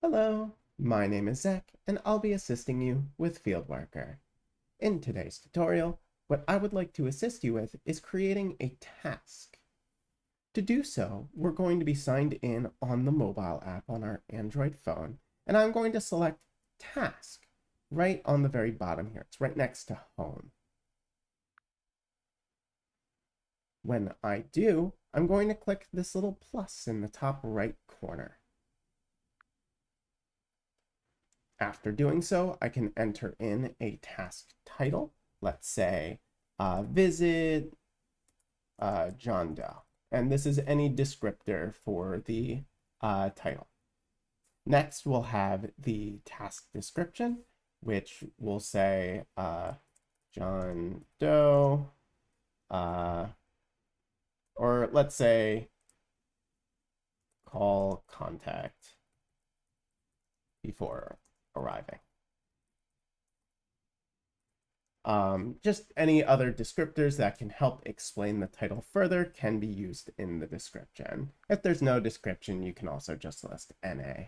Hello, my name is Zach, and I'll be assisting you with FieldWorker. In today's tutorial, what I would like to assist you with is creating a task. To do so, we're going to be signed in on the mobile app on our Android phone, and I'm going to select Task right on the very bottom here. It's right next to Home. When I do, I'm going to click this little plus in the top right corner. After doing so, I can enter in a task title. Let's say visit John Doe. And this is any descriptor for the title. Next, we'll have the task description, which will say John Doe, or let's say call contact before arriving. Just any other descriptors that can help explain the title further can be used in the description. If there's no description, you can also just list NA.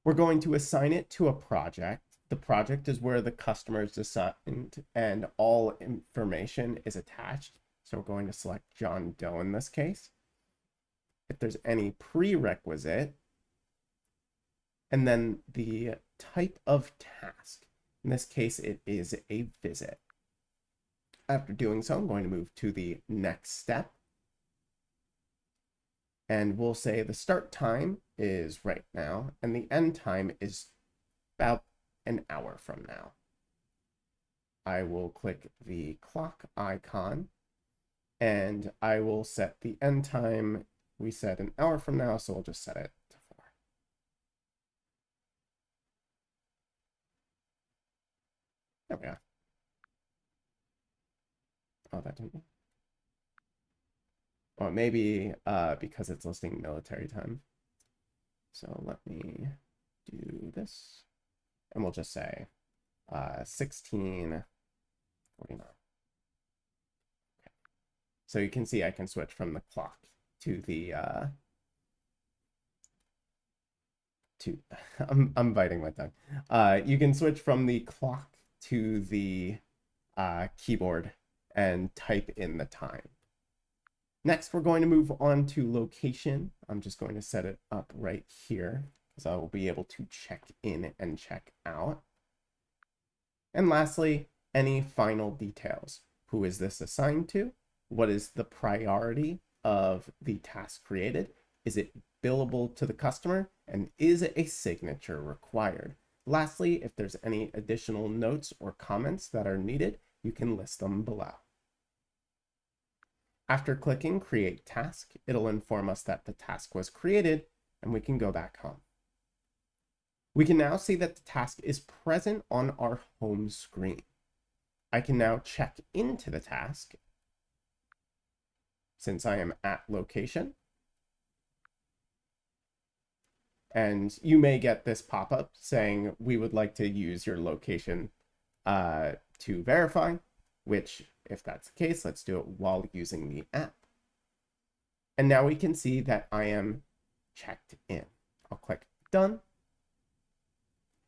We're going to assign it to a project. The project is where the customer is assigned and all information is attached. So we're going to select John Doe in this case. If there's any prerequisite, and then the type of task. In this case, it is a visit. After doing so, I'm going to move to the next step. And we'll say the start time is right now, and the end time is about an hour from now. I will click the clock icon, and I will set the end time. We said an hour from now, so we'll just set it to 4. There we are. Oh, that didn't. Or maybe because it's listing military time. So let me do this. And we'll just say 16:49. Okay. So you can see I can switch from the clock to the I'm biting my tongue. You can switch from the clock to the keyboard and type in the time. Next, we're going to move on to location. I'm just going to set it up right here because I will be able to check in and check out. And lastly, any final details. Who is this assigned to? What is the priority of the task created? Is it billable to the customer? And is a signature required? Lastly, if there's any additional notes or comments that are needed, you can list them below. After clicking Create Task, it'll inform us that the task was created, and we can go back home. We can now see that the task is present on our home screen. I can now check into the task since I am at location. And you may get this pop-up saying we would like to use your location to verify, which if that's the case, let's do it while using the app. And now we can see that I am checked in. I'll click done.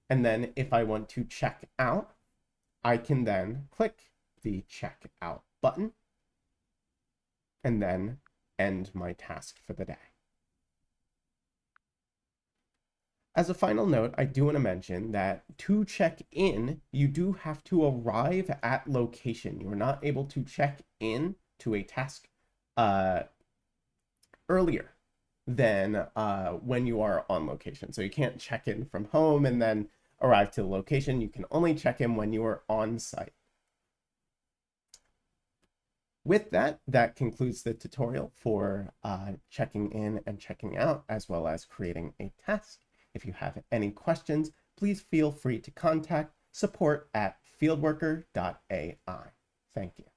And then if I want to check out, I can then click the check out button and then end my task for the day. As a final note, I do want to mention that to check in, you do have to arrive at location. You are not able to check in to a task earlier than when you are on location. So you can't check in from home and then arrive to the location. You can only check in when you are on site. With that, that concludes the tutorial for checking in and checking out, as well as creating a task. If you have any questions, please feel free to contact support@fieldworker.ai. Thank you.